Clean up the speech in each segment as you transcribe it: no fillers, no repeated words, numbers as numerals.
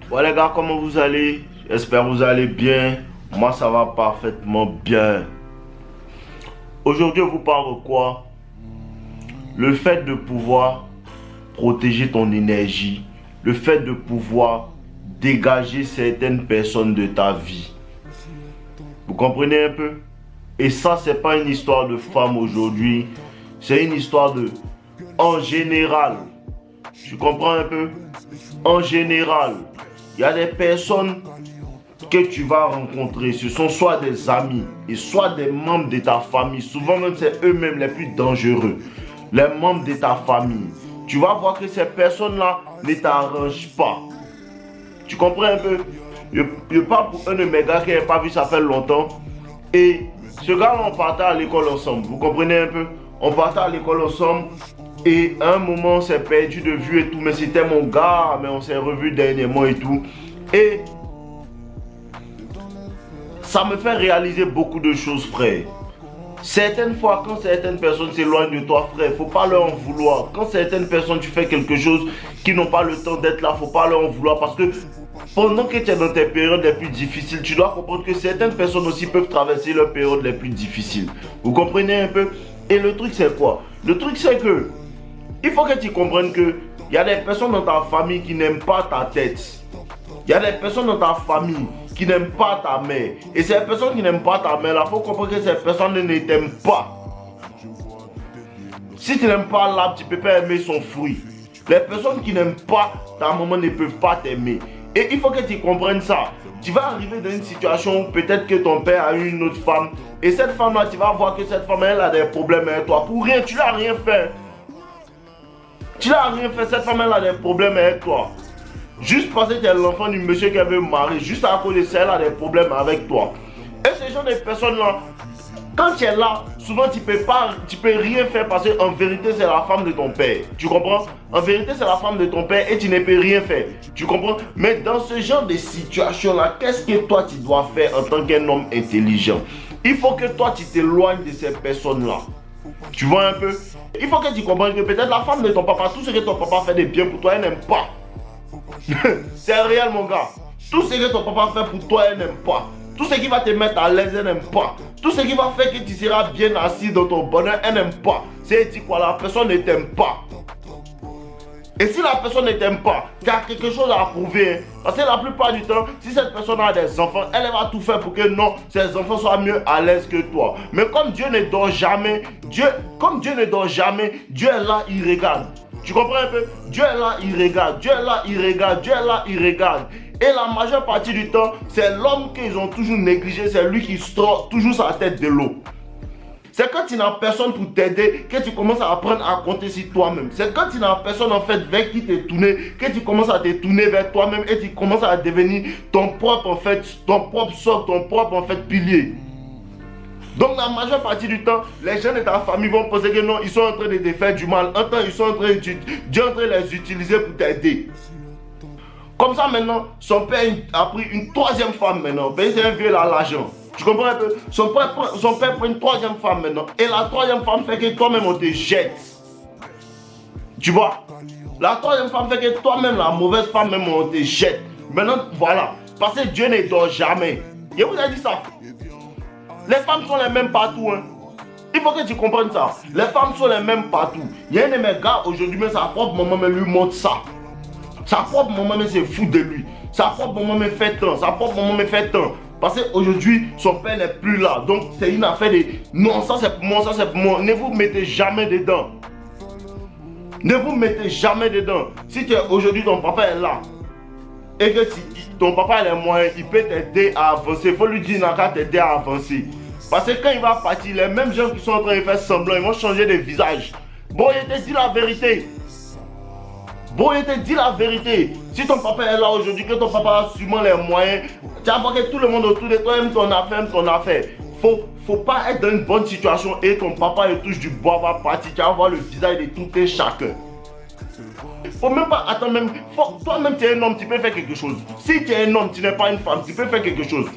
Bon les gars, comment vous allez? J'espère que vous allez bien. Moi ça va parfaitement bien. Aujourd'hui on vous parle de quoi? Le fait de pouvoir protéger ton énergie. Le fait de pouvoir dégager certaines personnes de ta vie. Vous comprenez un peu? Et ça c'est pas une histoire de femme aujourd'hui. C'est une histoire de... En général. Tu comprends un peu? En général. Il y a des personnes que tu vas rencontrer. Ce sont soit des amis et soit des membres de ta famille. Souvent même c'est eux-mêmes les plus dangereux. Les membres de ta famille. Tu vas voir que ces personnes-là ne t'arrangent pas. Tu comprends un peu? Je parle pour un de mes gars qui n'a pas vu ça fait longtemps. Et ce gars-là, on partait à l'école ensemble. Vous comprenez un peu? On partait à l'école ensemble. Et à un moment, on s'est perdu de vue et tout. Mais c'était mon gars. Mais on s'est revu dernièrement et tout. Et ça me fait réaliser beaucoup de choses, frère. Certaines fois, quand certaines personnes s'éloignent de toi, frère, faut pas leur en vouloir. Quand certaines personnes, tu fais quelque chose qui n'ont pas le temps d'être là, faut pas leur en vouloir. Parce que pendant que tu es dans tes périodes les plus difficiles, tu dois comprendre que certaines personnes aussi peuvent traverser leurs périodes les plus difficiles. Vous comprenez un peu? Et le truc, c'est quoi? Le truc, c'est que il faut que tu comprennes que il y a des personnes dans ta famille qui n'aiment pas ta tête. Il y a des personnes dans ta famille qui n'aiment pas ta mère. Et ces personnes qui n'aiment pas ta mère, il faut comprendre que ces personnes ne t'aiment pas. Si tu n'aimes pas l'arbre, tu ne peux pas aimer son fruit. Les personnes qui n'aiment pas ta maman ne peuvent pas t'aimer. Et il faut que tu comprennes ça. Tu vas arriver dans une situation où peut-être que ton père a eu une autre femme. Et cette femme-là, tu vas voir que cette femme, elle a des problèmes avec toi. Pour rien, tu n'as rien fait. Tu n'as rien fait, cette femme, elle a des problèmes avec toi. Juste parce que tu es l'enfant du monsieur qui veut marier, juste à cause de ça, elle a des problèmes avec toi. Et ces genre de personnes-là, quand tu es là, souvent tu peux rien faire parce qu'en vérité, c'est la femme de ton père. Tu comprends? En vérité, c'est la femme de ton père et tu ne peux rien faire. Tu comprends? Mais dans ce genre de situation-là, qu'est-ce que toi tu dois faire en tant qu'un homme intelligent? Il faut que toi tu t'éloignes de ces personnes-là. Tu vois un peu? Il faut que tu comprennes que peut-être la femme de ton papa, tout ce que ton papa fait de bien pour toi, elle n'aime pas. C'est réel mon gars. Tout ce que ton papa fait pour toi, elle n'aime pas. Tout ce qui va te mettre à l'aise, elle n'aime pas. Tout ce qui va faire que tu seras bien assis dans ton bonheur, elle n'aime pas. C'est dit quoi? La personne ne t'aime pas. Et si la personne ne t'aime pas, tu as quelque chose à prouver. Hein? Parce que la plupart du temps, si cette personne a des enfants, elle va tout faire pour que non, ses enfants soient mieux à l'aise que toi. Mais comme Dieu ne dort jamais, Dieu est là, il regarde. Tu comprends un peu? Dieu est là, il regarde. Dieu est là, il regarde. Dieu est là, il regarde. Et la majeure partie du temps, c'est l'homme qu'ils ont toujours négligé. C'est lui qui sort toujours sa tête de l'eau. C'est quand tu n'as personne pour t'aider que tu commences à apprendre à compter sur toi-même. C'est quand tu n'as personne en fait vers qui te tourner que tu commences à te tourner vers toi-même et tu commences à devenir ton propre socle, ton propre en fait pilier. Donc la majeure partie du temps, les gens de ta famille vont penser que non, ils sont en train de te faire du mal. En temps, ils sont en train de les utiliser pour t'aider. Comme ça maintenant, son père a pris une troisième femme maintenant. Ben, c'est un vieux là, l'argent. Tu comprends un peu? Son père prend une troisième femme maintenant. Et la troisième femme fait que toi-même on te jette. Tu vois? La troisième femme fait que toi-même, la mauvaise femme même on te jette. Maintenant, voilà. Parce que Dieu ne dort jamais. Je vous ai dit ça. Les femmes sont les mêmes partout. Hein. Il faut que tu comprennes ça. Les femmes sont les mêmes partout. Il y a un de mes gars aujourd'hui, mais sa propre maman me lui montre ça. Sa propre maman me se fout de lui. Sa propre maman me fait tant. Sa propre maman me fait tant. Parce qu'aujourd'hui, son père n'est plus là. Donc, c'est une affaire de... Non, ça c'est pour moi, ça c'est pour moi. Ne vous mettez jamais dedans. Ne vous mettez jamais dedans. Si aujourd'hui, ton papa est là, et que ton papa a les moyens, il peut t'aider à avancer. Il faut lui dire, il n'a qu'à t'aider à avancer. Parce que quand il va partir, les mêmes gens qui sont en train de faire semblant, ils vont changer de visage. Bon, il te dit la vérité. Bon, il te dit la vérité. Si ton papa est là aujourd'hui, que ton papa a sûrement les moyens, tu vas voir que tout le monde autour de toi aime ton affaire. Faut pas être dans une bonne situation et ton papa il touche du bois, va partir. Tu vas voir le visage de tout et chacun. Faut même pas attendre même. Toi-même tu es un homme, tu peux faire quelque chose. Si tu es un homme, tu n'es pas une femme, tu peux faire quelque chose.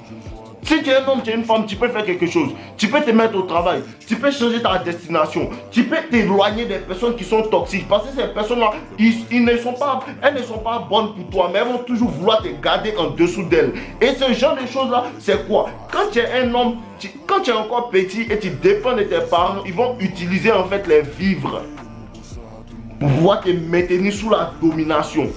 Si Si tu es un homme, tu es une femme, tu peux faire quelque chose. Tu peux te mettre au travail. Tu peux changer ta destination. Tu peux t'éloigner des personnes qui sont toxiques. Parce que ces personnes-là, elles ne sont pas bonnes pour toi, mais elles vont toujours vouloir te garder en dessous d'elles. Et ce genre de choses-là, c'est quoi? Quand tu es un homme, quand tu es encore petit et tu dépends de tes parents, ils vont utiliser en fait les vivres pour pouvoir te maintenir sous la domination,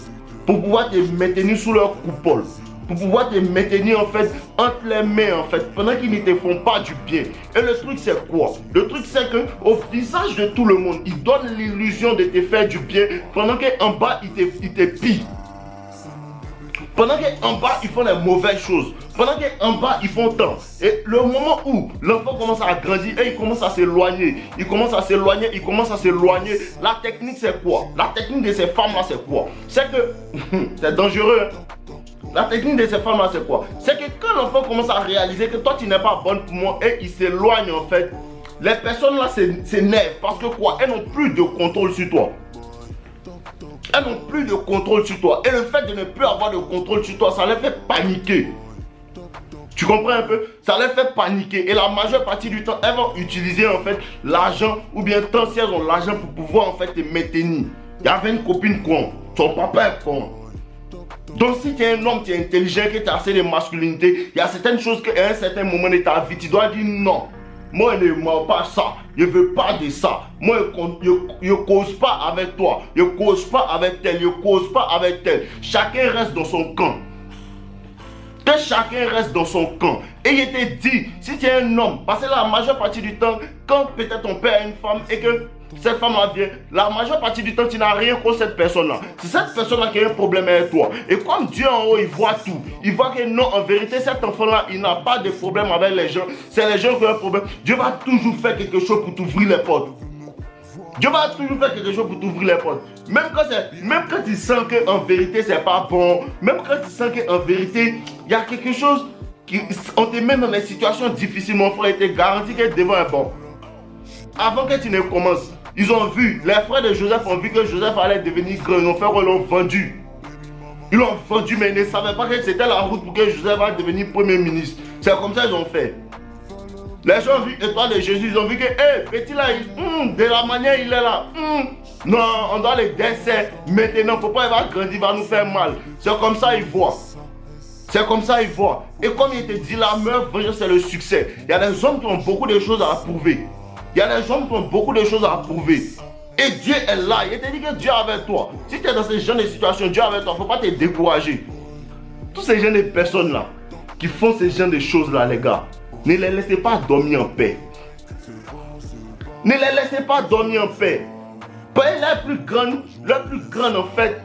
pour pouvoir te maintenir sous leur coupole, pour pouvoir te maintenir en fait entre les mains en fait, pendant qu'ils ne te font pas du bien. Et le truc c'est quoi? Le truc c'est que au visage de tout le monde, ils donnent l'illusion de te faire du bien, pendant qu'en bas ils te pillent. Pendant qu'en bas ils font les mauvaises choses, pendant qu'en bas ils font tant. Et le moment où l'enfant commence à grandir et il commence à s'éloigner, la technique c'est quoi? La technique de ces femmes là c'est quoi? C'est que c'est dangereux. La technique de ces femmes là c'est quoi? C'est que quand l'enfant commence à réaliser que toi tu n'es pas bonne pour moi et il s'éloigne en fait, les personnes là s'énervent parce que quoi? Elles n'ont plus de contrôle sur toi. Elles n'ont plus de contrôle sur toi. Et le fait de ne plus avoir de contrôle sur toi, ça les fait paniquer. Tu comprends un peu? Ça les fait paniquer. Et la majeure partie du temps, elles vont utiliser en fait l'argent, ou bien tant si elles ont l'argent pour pouvoir en fait te maintenir. Il y avait une copine con, son papa est con. Donc si tu es un homme, tu es intelligent, que tu as assez de masculinité, il y a certaines choses qu'à un certain moment de ta vie, tu dois dire non. Moi, je ne veux pas ça. Je ne veux pas de ça. Moi, je ne cause pas avec toi. Je ne cause pas avec tel. Je ne cause pas avec tel. Chacun reste dans son camp. Que chacun reste dans son camp. Et je te dis, si tu es un homme, parce que la majeure partie du temps, quand peut-être ton père est une femme et que cette femme-là vient, la majeure partie du temps, tu n'as rien contre cette personne-là. C'est cette personne-là qui a un problème avec toi. Et comme Dieu en haut, il voit tout. Il voit que non, en vérité, cet enfant-là, il n'a pas de problème avec les gens. C'est les gens qui ont un problème. Dieu va toujours faire quelque chose pour t'ouvrir les portes. Dieu va toujours faire quelque chose pour t'ouvrir les portes. Même quand tu sens qu'en vérité, c'est pas bon. Même quand tu sens qu'en vérité, il y a quelque chose on te met dans des situations difficiles, mon frère, il te garantit que devant est bon. Avant que tu ne commences, ils ont vu, les frères de Joseph ont vu que Joseph allait devenir grand. Ils l'ont vendu. Ils l'ont vendu, mais ils ne savaient pas que c'était la route pour que Joseph allait devenir premier ministre. C'est comme ça qu'ils ont fait. Les gens ont vu l'étoile de Jésus, ils ont vu que, petit là, de la manière il est là, non, on doit le décès maintenant, il ne faut pas, il va grandir, il va nous faire mal. C'est comme ça ils voient. C'est comme ça ils voient. Et comme il te dit, la meilleure vengeance, c'est le succès. Il y a des hommes qui ont beaucoup de choses à prouver. Il y a des hommes qui ont beaucoup de choses à prouver. Et Dieu est là. Il te dit que Dieu est avec toi. Si tu es dans ce genre de situation, Dieu est avec toi. Il ne faut pas te décourager. Tous ces gens de personnes-là qui font ce genre de choses-là, les gars, ne les laissez pas dormir en paix. Ne les laissez pas dormir en paix. Le plus grand en fait,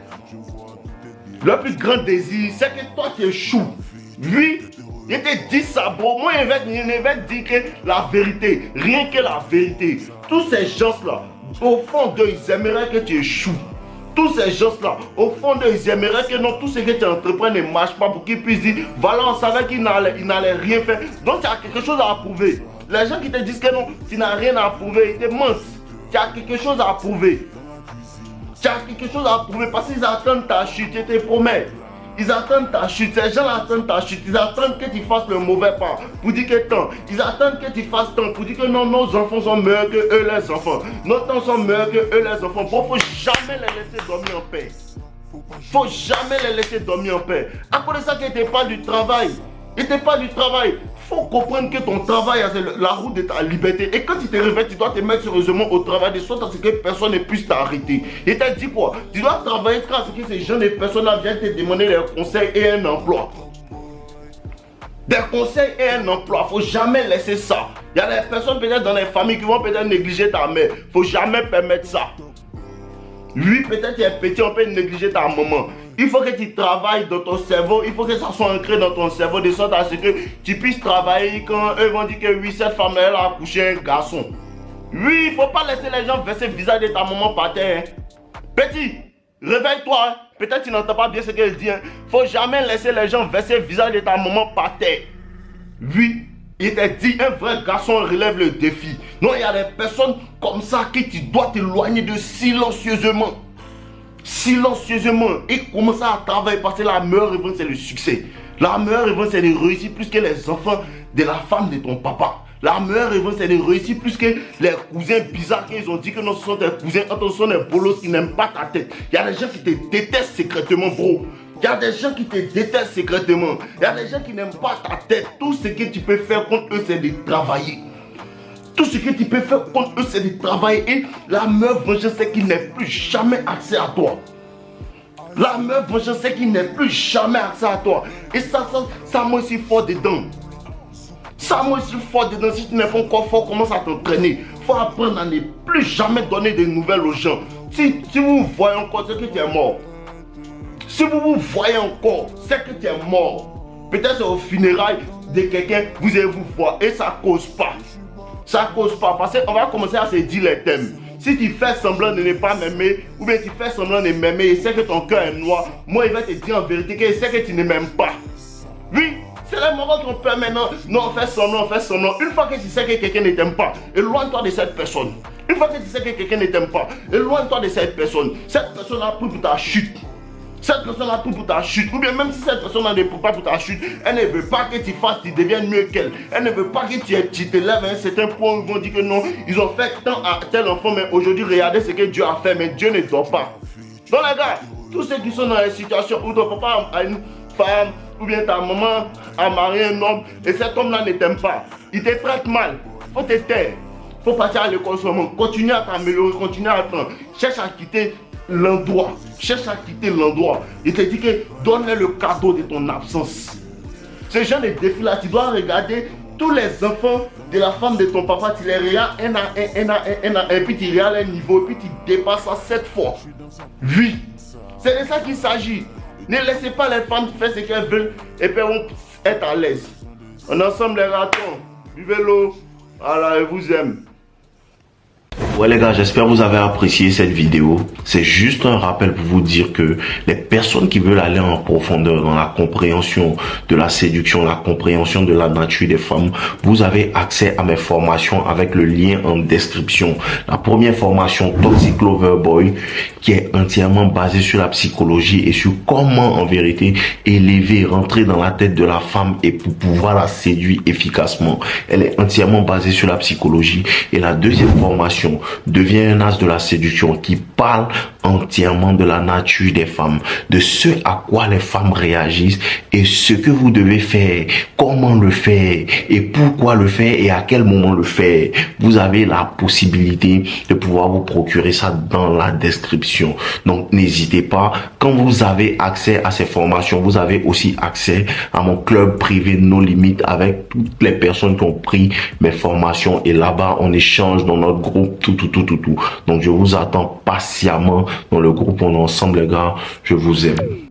le plus grand désir, c'est que toi tu échoues. Lui, il te dit ça, bro. Moi, il va te dire que la vérité, rien que la vérité. Tous ces gens-là, au fond d'eux, ils aimeraient que tu échoues. Tous ces gens-là, au fond d'eux, ils aimeraient que non, tout ce que tu entreprends ne marche pas pour qu'ils puissent dire, voilà, on savait qu'ils n'allaient rien faire. Donc, tu as quelque chose à prouver. Les gens qui te disent que non, tu n'as rien à prouver, ils te mentent. Tu as quelque chose à prouver. Tu as quelque chose à prouver parce qu'ils attendent ta chute, je te promets. Ils attendent ta chute, ces gens attendent ta chute, ils attendent que tu fasses le mauvais pas pour dire que tant. Ils attendent que tu fasses tant pour dire que non, nos enfants sont meilleurs que eux les enfants. Nos temps sont meilleurs que eux les enfants. Bon, faut jamais les laisser dormir en paix. Faut jamais les laisser dormir en paix. À cause de ça qu'il te parle du travail. Il te parle du travail. Faut comprendre que ton travail, c'est la route de ta liberté. Et quand tu te réveilles, tu dois te mettre sérieusement au travail de sorte à ce que personne ne puisse t'arrêter. Et t'as dit quoi? Tu dois travailler jusqu'à ce que ces gens, les personnes-là viennent te demander des conseils et un emploi. Des conseils et un emploi. Faut jamais laisser ça. Il y a des personnes peut-être dans les familles qui vont peut-être négliger ta mère. Faut jamais permettre ça. Lui, peut-être tu es petit, on peut négliger ta maman. Il faut que tu travailles dans ton cerveau, il faut que ça soit ancré dans ton cerveau de sorte à ce que tu puisses travailler quand eux vont dire que oui, cette femme elle a accouché un garçon. Oui, il ne faut pas laisser les gens verser le visage de ta maman par terre. Hein. Petit, réveille-toi. Hein. Peut-être tu n'entends pas bien ce qu'elle dit. Il ne faut jamais laisser les gens verser le visage de ta maman par terre. Oui. Il t'a dit, un vrai garçon relève le défi. Non, il y a des personnes comme ça que tu dois t'éloigner de silencieusement. Silencieusement. Et commencer à travailler parce que la meilleure réponse, c'est le succès. La meilleure réponse, c'est de réussir plus que les enfants de la femme de ton papa. La meilleure réponse, c'est de réussir plus que les cousins bizarres qu'ils ont dit que non, ce sont des cousins, ce sont des bolos qui n'aiment pas ta tête. Il y a des gens qui te détestent secrètement, bro. Il y a des gens qui te détestent secrètement. Il y a des gens qui n'aiment pas ta tête. Tout ce que tu peux faire contre eux, c'est de travailler. Tout ce que tu peux faire contre eux, c'est de travailler. Et la meilleure vengeance, c'est qu'ils n'aient plus jamais accès à toi. La meilleure vengeance, c'est qu'ils n'aient plus jamais accès à toi. Et ça moi aussi fort dedans. Ça, moi, je suis fort dedans. Si tu n'es pas encore fort, commence à t'entraîner. Il faut apprendre à ne plus jamais donner de nouvelles aux gens. Si vous voyez encore, c'est que tu es mort. Si vous vous voyez encore, c'est que tu es mort. Peut-être au funérailles de quelqu'un, vous allez vous voir. Et ça ne cause pas. Ça ne cause pas. Parce qu'on va commencer à se dire les thèmes. Si tu fais semblant de ne pas m'aimer, ou bien tu fais semblant de m'aimer et c'est que ton cœur est noir, moi, il va te dire en vérité que c'est que tu ne m'aimes pas. Oui. C'est les moments qu'on peut maintenant, non, on fait semblant, on fait semblant. Une fois que tu sais que quelqu'un ne t'aime pas, éloigne-toi de cette personne. Une fois que tu sais que quelqu'un ne t'aime pas, éloigne-toi de cette personne. Cette personne a pris pour ta chute. Cette personne a pris pour ta chute. Ou bien même si cette personne n'a pas pour ta chute, elle ne veut pas que tu fasses, tu deviennes mieux qu'elle. Elle ne veut pas que tu te lèves à un certain point où ils vont dire que non, ils ont fait tant à tel enfant, mais aujourd'hui, regardez ce que Dieu a fait, mais Dieu ne dort pas. Donc les gars, tous ceux qui sont dans les situations où ton papa a une femme, ou bien ta maman a marié un homme et cet homme-là ne t'aime pas, il te traite mal, faut te taire, faut partir à l'école seulement, continue à t'améliorer, continue à apprendre, cherche à quitter l'endroit, il te dit que donne-le le cadeau de ton absence. Ce genre de défi-là, tu dois regarder tous les enfants de la femme de ton papa, tu les regardes un à un, et puis tu regardes un niveau, et puis tu dépasses ça 7 fois. Oui, c'est de ça qu'il s'agit. Ne laissez pas les femmes faire ce qu'elles veulent et puis vont être à l'aise. On est ensemble les ratons. Vivez-le. Voilà, je vous aime. Ouais les gars, j'espère que vous avez apprécié cette vidéo. C'est juste un rappel pour vous dire que les personnes qui veulent aller en profondeur dans la compréhension de la séduction, la compréhension de la nature des femmes, vous avez accès à mes formations avec le lien en description. La première formation, Toxic Lover Boy, qui est entièrement basée sur la psychologie et sur comment en vérité élever, rentrer dans la tête de la femme et pour pouvoir la séduire efficacement. Elle est entièrement basée sur la psychologie. Et la deuxième formation, devient un as de la séduction, qui parle entièrement de la nature des femmes, de ce à quoi les femmes réagissent et ce que vous devez faire, comment le faire et pourquoi le faire et à quel moment le faire. Vous avez la possibilité de pouvoir vous procurer ça dans la description. Donc n'hésitez pas, quand vous avez accès à ces formations, vous avez aussi accès à mon club privé No Limite avec toutes les personnes qui ont pris mes formations et là-bas on échange dans notre groupe tout. Donc je vous attends patiemment dans le groupe, on est ensemble les gars, je vous aime.